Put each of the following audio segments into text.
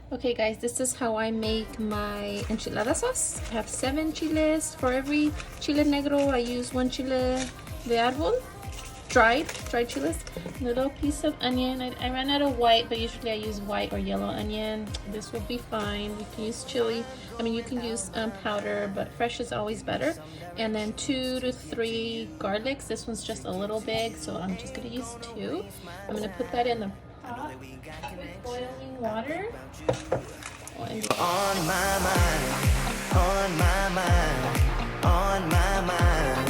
Okay guys, this is how I make my enchilada sauce. I have 7 chiles. For every chile negro, I use 1 chile de árbol, dried chiles. Little piece of onion. I ran out of white, but usually I use white or yellow onion. This will be fine. You can use chili. I mean, you can use powder, but fresh is always better. And then 2 to 3 garlics. This one's just a little big, so I'm just gonna use 2. I'm gonna put that in the pot with boiling water. On my mind, on my mind, on my mind.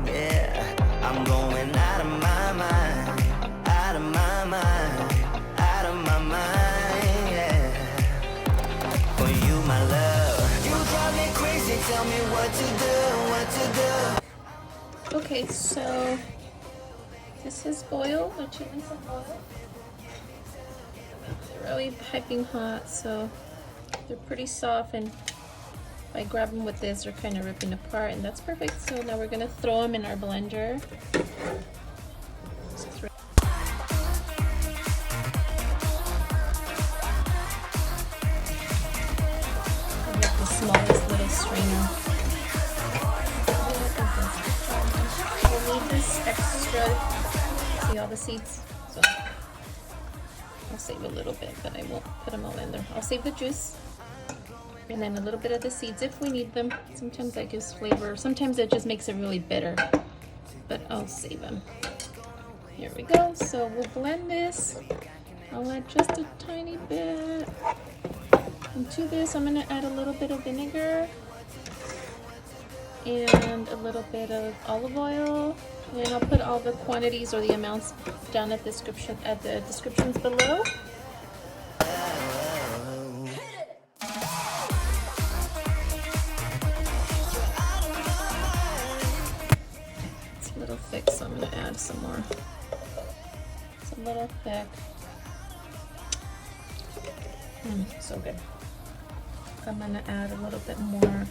Yeah, I'm going out of my mind, out of my mind, out of my mind. Yeah, for you, my love, you drive me crazy. Tell me what to do, what to do. Okay, so this is boiled. The chilies are boiled. They're really piping hot, so they're pretty soft, and if I grab them with this, they're kind of ripping apart, and that's perfect. So now we're gonna throw them in our blender. I get the smallest little strainer. We'll need this extra. See all the seeds? So I'll save a little bit, but I won't put them all in there. I'll save the juice and then a little bit of the seeds if we need them. Sometimes that gives flavor. Sometimes it just makes it really bitter, but I'll save them. Here we go. So we'll blend this. I'll add just a tiny bit. And to this, I'm gonna add a little bit of vinegar and a little bit of olive oil. And I'll put all the quantities or the amounts down at the descriptions below. It's a little thick, so I'm going to add some more. It's a little thick. So good. I'm going to add a little bit more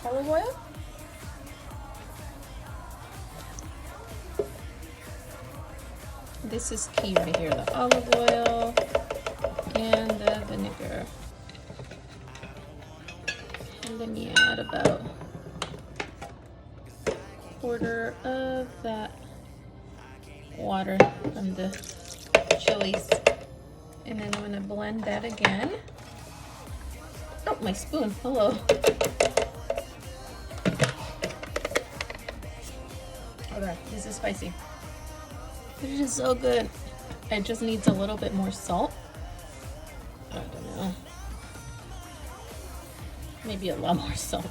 olive oil. This is key right here, the olive oil and the vinegar. And then you add about a quarter of that water from the chilies. And then I'm gonna blend that again. Oh, my spoon, hello. Okay, this is spicy. It is so good. It just needs a little bit more salt. I don't know. Maybe a lot more salt.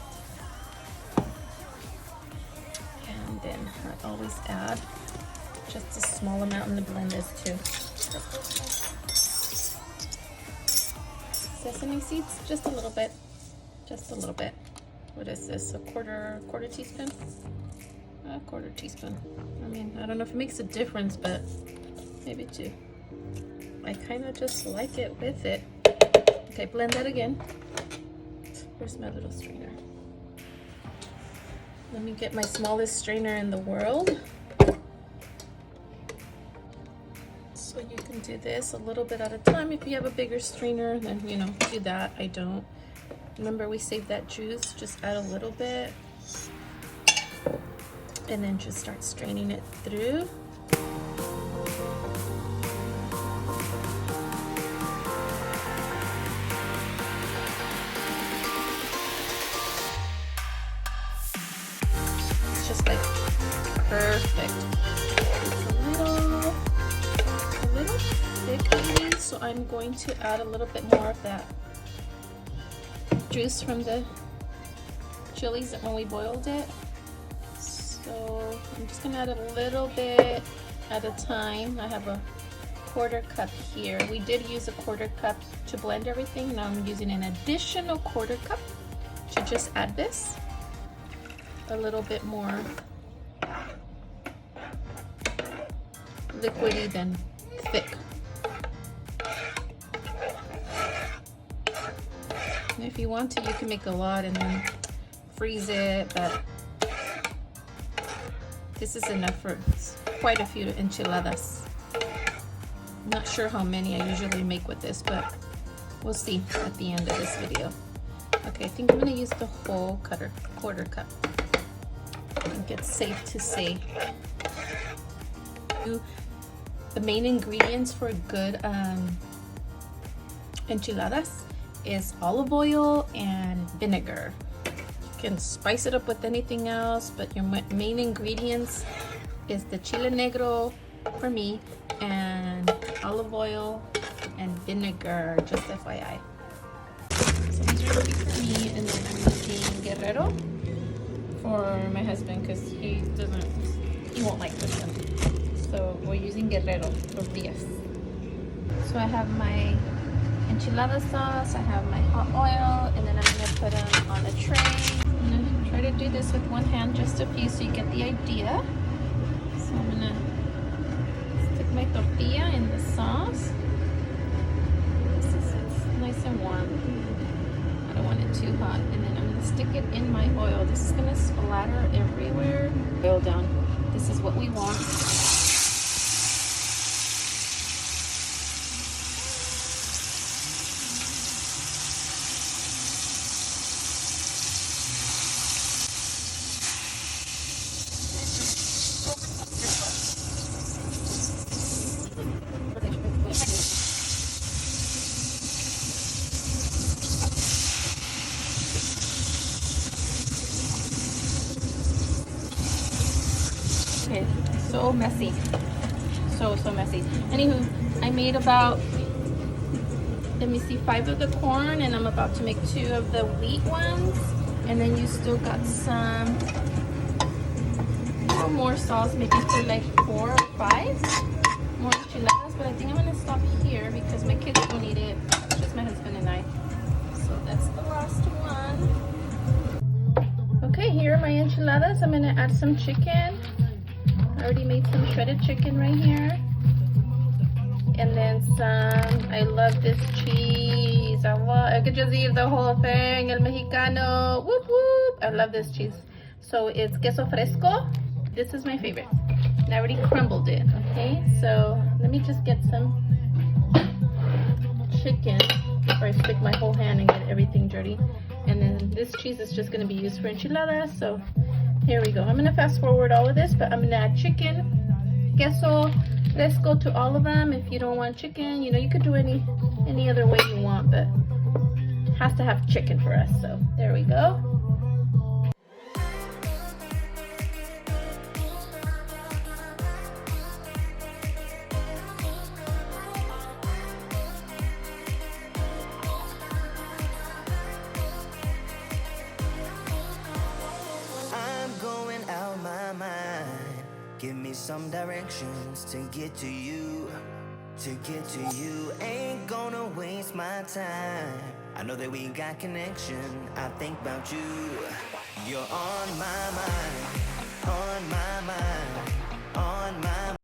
And then I always add just a small amount in the blenders too. Sesame seeds, just a little bit. Just a little bit. What is this? A quarter teaspoon? A quarter teaspoon. I mean, I don't know if it makes a difference, but maybe 2. I kind of just like it with it. Okay, blend that again. Where's my little strainer? Let me get my smallest strainer in the world. So you can do this a little bit at a time. If you have a bigger strainer, then do that. I don't. Remember, we saved that juice. Just add a little bit. And then just start straining it through. It's just like perfect. It's a little thick maybe, so I'm going to add a little bit more of that juice from the chilies when we boiled it. So I'm just gonna add a little bit at a time. I have a quarter cup here. We did use a quarter cup to blend everything. Now I'm using an additional quarter cup to just add this. A little bit more liquidy than thick. And if you want to, you can make a lot and then freeze it, but this is enough for quite a few enchiladas. Not sure how many I usually make with this, but we'll see at the end of this video. Okay, I think I'm gonna use the whole quarter cup. I think it's safe to say. The main ingredients for good enchiladas is olive oil and vinegar. You can spice it up with anything else, but your main ingredients is the chile negro for me, and olive oil and vinegar, just FYI. So these are for me, and then I'm using Guerrero for my husband because he won't like this one. So we're using Guerrero tortillas. So I have my enchilada sauce, I have my hot oil, and then I'm gonna put them on a tray. I'm gonna try to do this with one hand, just a few, so you get the idea. So I'm gonna stick my tortilla in the sauce. This is nice and warm. I don't want it too hot. And then I'm gonna stick it in my oil. This is gonna splatter everywhere. Oil down. This is what we want. Okay, so messy. So messy. Anywho, I made about, let me see, 5 of the corn, and I'm about to make 2 of the wheat ones. And then you still got some more sauce, maybe for like 4 or 5 more enchiladas. But I think I'm gonna stop here because my kids don't eat it. It's just my husband and I. So that's the last one. Okay, here are my enchiladas. I'm gonna add some chicken. I already made some shredded chicken right here. And then some, I love this cheese. I could just eat the whole thing. El Mexicano, whoop whoop. I love this cheese. So it's queso fresco. This is my favorite. And I already crumbled it, okay? So let me just get some chicken before I stick my whole hand and get everything dirty. And then this cheese is just gonna be used for enchiladas. So here we go. I'm gonna fast forward all of this, but I'm gonna add chicken, queso fresco to all of them. If you don't want chicken, you know, you could do any other way you want, but it has to have chicken for us. So there we go. Give me some directions to get to you, Ain't gonna waste my time. I know that we got connection. I think about you. You're on my mind, on my mind, on my mind.